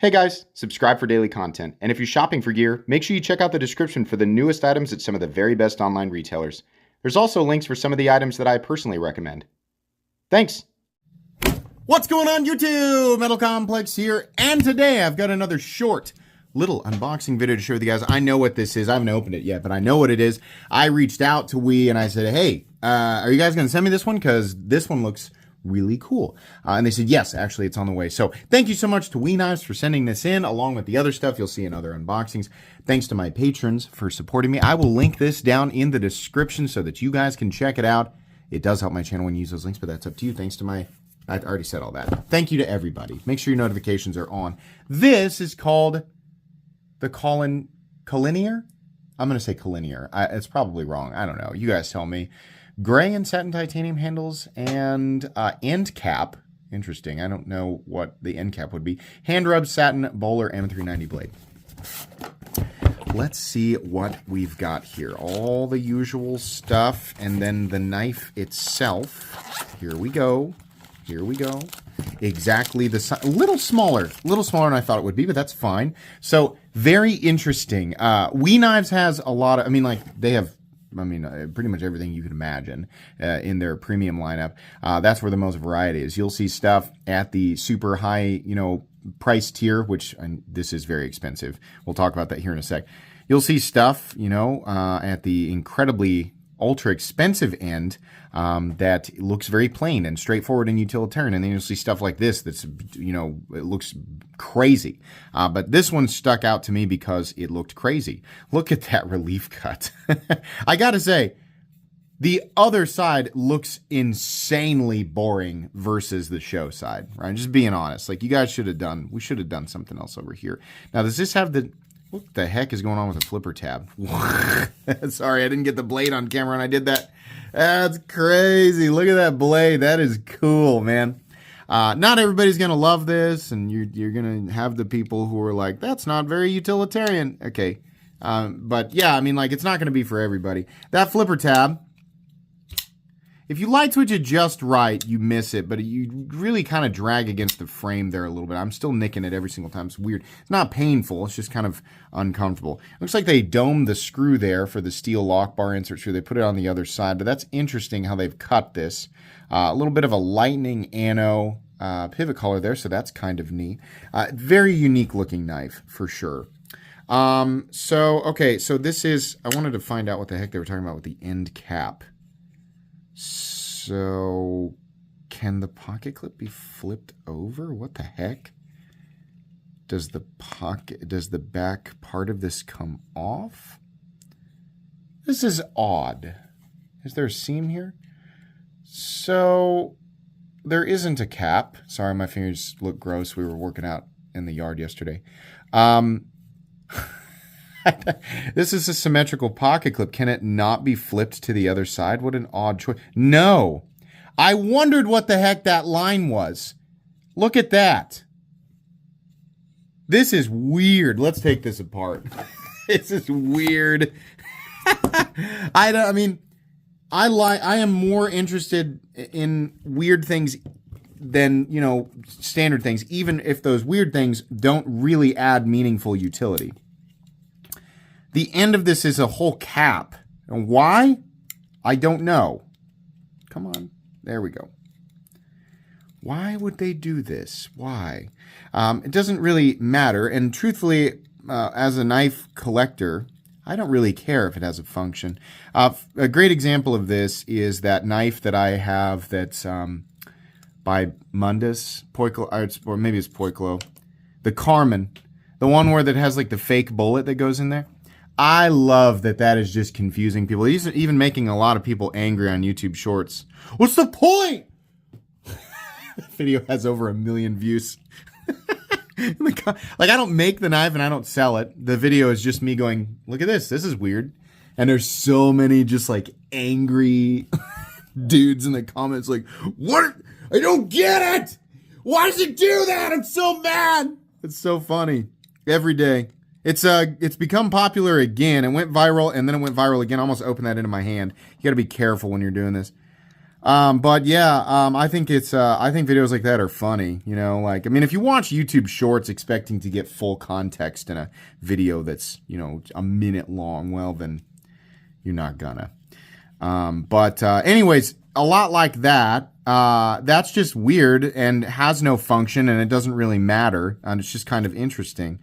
Hey guys, subscribe for daily content, and if you're shopping for gear, make sure you check out the description for the newest items at some of the very best online retailers. There's also links for some of the items that I personally recommend. Thanks! What's going on YouTube? Metal Complex here, and today I've got another short little unboxing video to share with you guys. I know what this is. I haven't opened it yet, but I know what it is. I reached out to WE and I said, hey, are you guys going to send me this one? Because this one looks really cool. And they said, yes, actually it's on the way. So thank you so much to WE Knives for sending this in, along with the other stuff you'll see in other unboxings. Thanks to my patrons for supporting me. I will link this down in the description so that you guys can check it out. It does help my channel when you use those links, but that's up to you. Thanks to my, I already said all that. Thank you to everybody. Make sure your notifications are on. This is called the Collinear. I'm going to say Collinear. It's probably wrong. I don't know. You guys tell me. Gray and satin titanium handles and end cap. Interesting. I don't know what the end cap would be. Hand rub satin bowler M390 blade. Let's see what we've got here. All the usual stuff, and then the knife itself. Here we go. Here we go. Exactly the size. A little smaller than I thought it would be, but that's fine. So very interesting. WE Knives has a lot of. I mean, like they have. Pretty much everything you can imagine in their premium lineup. That's where the most variety is. You'll see stuff at the super high, price tier, which this is very expensive. We'll talk about that here in a sec. You'll see stuff, at the incredibly ultra expensive end that looks very plain and straightforward and utilitarian. And then you'll see stuff like this that's, it looks crazy. But this one stuck out to me because it looked crazy. Look at that relief cut. I gotta say, the other side looks insanely boring versus the show side, right? Just being honest. Like, you guys we should have done something else over here. Now, does this have what the heck is going on with the flipper tab? Sorry, I didn't get the blade on camera and I did that. That's crazy. Look at that blade. That is cool, man. Not everybody's going to love this, and you're going to have the people who are like, that's not very utilitarian. Okay. But yeah, it's not going to be for everybody. That flipper tab, if you light switch it just right, you miss it, but you really kind of drag against the frame there a little bit. I'm still nicking it every single time. It's weird. It's not painful. It's just kind of uncomfortable. Looks like they domed the screw there for the steel lock bar insert screw. They put it on the other side, but that's interesting how they've cut this. A little bit of a lightning ano pivot collar there, so that's kind of neat. Very unique looking knife for sure. So this is, I wanted to find out what the heck they were talking about with the end cap. So, can the pocket clip be flipped over? What the heck? Does the back part of this come off? This is odd. Is there a seam here? So, there isn't a cap. Sorry, my fingers look gross. We were working out in the yard yesterday. This is a symmetrical pocket clip. Can it not be flipped to the other side? What an odd choice. No. I wondered what the heck that line was. Look at that. This is weird. Let's take this apart. This is weird. I am more interested in weird things than, standard things, even if those weird things don't really add meaningful utility. The end of this is a whole cap. And why? I don't know. Come on. There we go. Why would they do this? Why? It doesn't really matter. And truthfully, as a knife collector, I don't really care if it has a function. A great example of this is that knife that I have that's by Mundus, or maybe it's Poiclo. The Carmen. The one where that has like the fake bullet that goes in there. I love that is just confusing people. He's even making a lot of people angry on YouTube Shorts. What's the point? The video has over 1 million views. Like, I don't make the knife and I don't sell it. The video is just me going, look at this. This is weird. And there's so many just like angry dudes in the comments like, what? I don't get it. Why does it do that? I'm so mad. It's so funny. Every day. It's become popular again. It went viral, and then it went viral again. I almost opened that into my hand. You got to be careful when you're doing this. But yeah, I think I think videos like that are funny. You know, like, I mean, if you watch YouTube Shorts expecting to get full context in a video that's, you know, a minute long, well, then you're not gonna. Anyways, a lot like that. That's just weird and has no function, and it doesn't really matter. And it's just kind of interesting.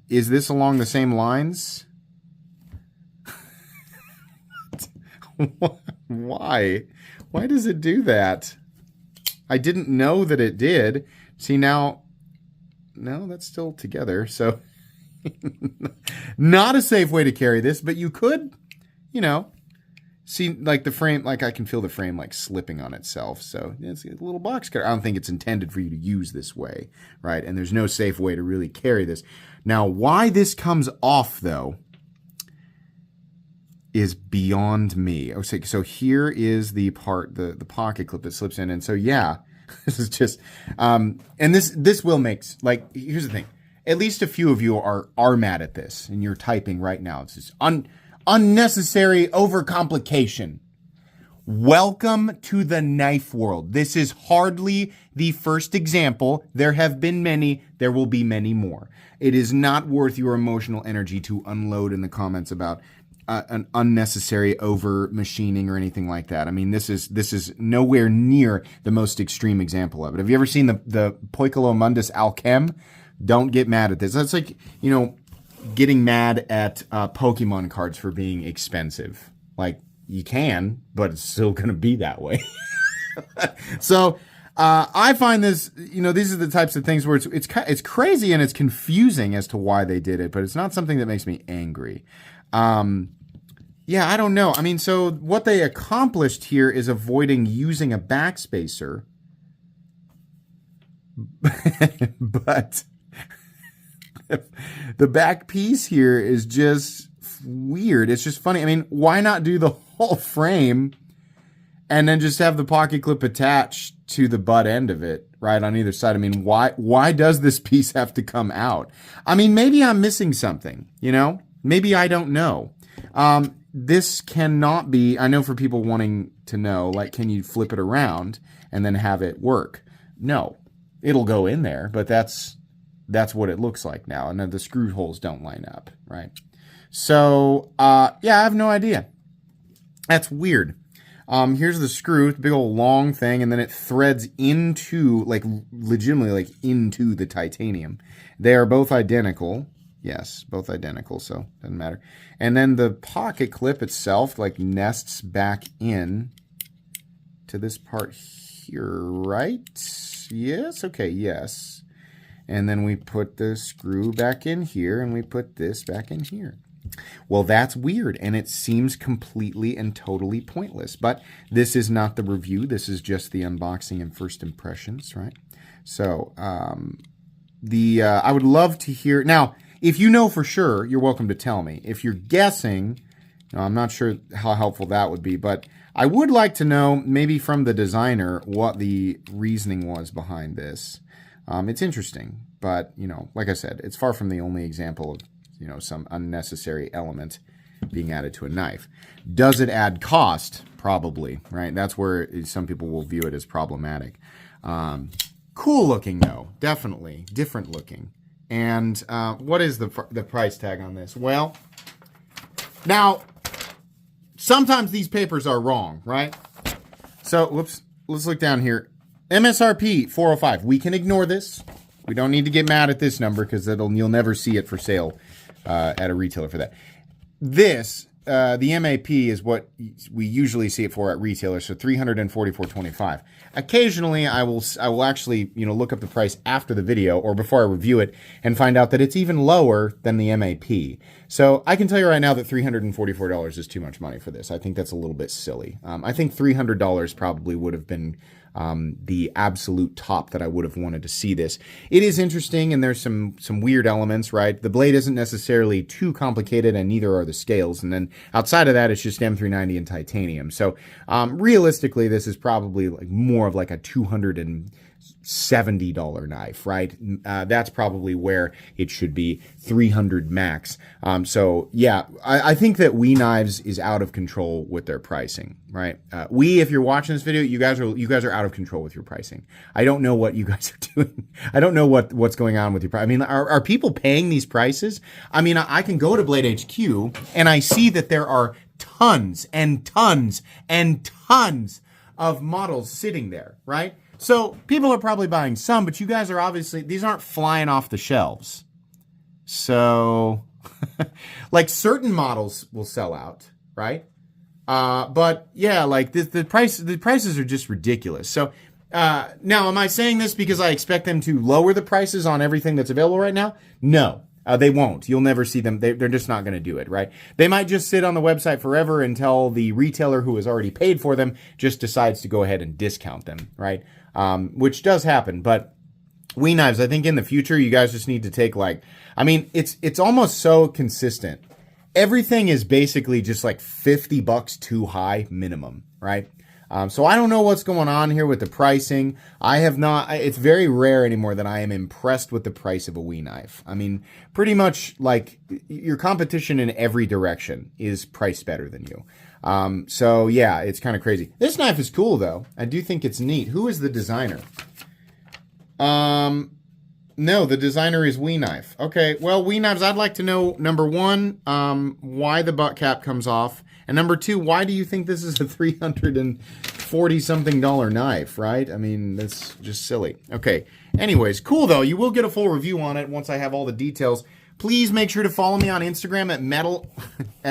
Is this along the same lines? Why? Why does it do that? I didn't know that it did. See, now, no, that's still together. So, not a safe way to carry this, but you could, you know, see, like the frame, like I can feel the frame like slipping on itself. So it's a little box cutter. I don't think it's intended for you to use this way, right? And there's no safe way to really carry this. Now, why this comes off, though, is beyond me. Okay, so here is the part, the pocket clip that slips in. And so, yeah, this is just, and this will make, like, here's the thing. At least a few of you are mad at this, and you're typing right now. It's just unnecessary overcomplication. Welcome to the knife world. This is hardly the first example. There have been many. There will be many more. It is not worth your emotional energy to unload in the comments about an unnecessary over machining or anything like that. I mean, this is nowhere near the most extreme example of it. Have you ever seen the Poikilo Mundus Alchem? Don't get mad at this. That's like, you know, getting mad at Pokemon cards for being expensive. Like, you can, but it's still going to be that way. So I find this, you know, these are the types of things where it's crazy and it's confusing as to why they did it, but it's not something that makes me angry. Yeah, I don't know. I mean, so what they accomplished here is avoiding using a backspacer. But the back piece here is just weird. It's just funny. I mean, why not do the whole frame and then just have the pocket clip attached to the butt end of it, right, on either side? I mean, why does this piece have to come out? I mean, maybe I'm missing something, you know? Maybe I don't know. This cannot be, I know for people wanting to know, like, can you flip it around and then have it work? No, it'll go in there, but that's what it looks like now. And then the screw holes don't line up, right? So, yeah, I have no idea. That's weird. Here's the screw, the big old long thing, and then it threads into, like, legitimately, like, into the titanium. They are both identical. Yes, both identical, so doesn't matter. And then the pocket clip itself, like, nests back in to this part here, right? Yes, okay, yes. And then we put the screw back in here, and we put this back in here. Well, that's weird, and it seems completely and totally pointless. But this is not the review. This is just the unboxing and first impressions, right? So, I would love to hear... Now, if you know for sure, you're welcome to tell me. If you're guessing, I'm not sure how helpful that would be, but I would like to know, maybe from the designer, what the reasoning was behind this. It's interesting, but, you know, like I said, it's far from the only example of, you know, some unnecessary element being added to a knife. Does it add cost? Probably, right? That's where some people will view it as problematic. Cool looking, though. Definitely. Different looking. And what is the price tag on this? Well, now, sometimes these papers are wrong, right? So, whoops, let's look down here. MSRP $405. We can ignore this. We don't need to get mad at this number because you'll never see it for sale at a retailer for that. This, the MAP is what we usually see it for at retailers, so $344.25. Occasionally, I will actually, you know, look up the price after the video or before I review it and find out that it's even lower than the MAP. So I can tell you right now that $344 is too much money for this. I think that's a little bit silly. I think $300 probably would have been the absolute top that I would have wanted to see this. It is interesting, and there's some weird elements, right? The blade isn't necessarily too complicated, and neither are the scales. And then outside of that, it's just M390 and titanium. So realistically, this is probably like more of like a $200 $70 knife, right? That's probably where it should be, 300 max. So yeah, I think that WE Knives is out of control with their pricing, right? If you're watching this video, you guys are out of control with your pricing. I don't know what you guys are doing. I don't know what's going on with your price. I mean, are people paying these prices? I mean, I can go to Blade HQ and I see that there are tons and tons and tons of models sitting there, right? So people are probably buying some, but you guys are obviously, these aren't flying off the shelves. So like certain models will sell out, right? But yeah, like the prices are just ridiculous. So now, am I saying this because I expect them to lower the prices on everything that's available right now? No. They won't. You'll never see them. They're just not going to do it, right? They might just sit on the website forever until the retailer who has already paid for them just decides to go ahead and discount them, right? Which does happen. But WE Knives, I think in the future, you guys just need to take it's almost so consistent. Everything is basically just like $50 too high minimum, right? So I don't know what's going on here with the pricing. It's very rare anymore that I am impressed with the price of a WE knife. I mean, pretty much like your competition in every direction is priced better than you. So yeah, it's kind of crazy. This knife is cool though. I do think it's neat. Who is the designer? No, the designer is WE Knife. Okay, well, WE Knives, I'd like to know, number one, why the butt cap comes off. And number two, why do you think this is a $340-something knife, right? I mean, that's just silly. Okay, anyways, cool though. You will get a full review on it once I have all the details. Please make sure to follow me on Instagram at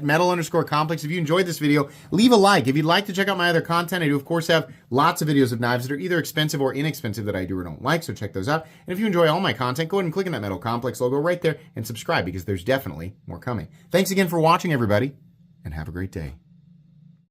metal_complex. If you enjoyed this video, leave a like. If you'd like to check out my other content, I do, of course, have lots of videos of knives that are either expensive or inexpensive that I do or don't like, so check those out. And if you enjoy all my content, go ahead and click on that Metal Complex logo right there and subscribe because there's definitely more coming. Thanks again for watching, everybody, and have a great day.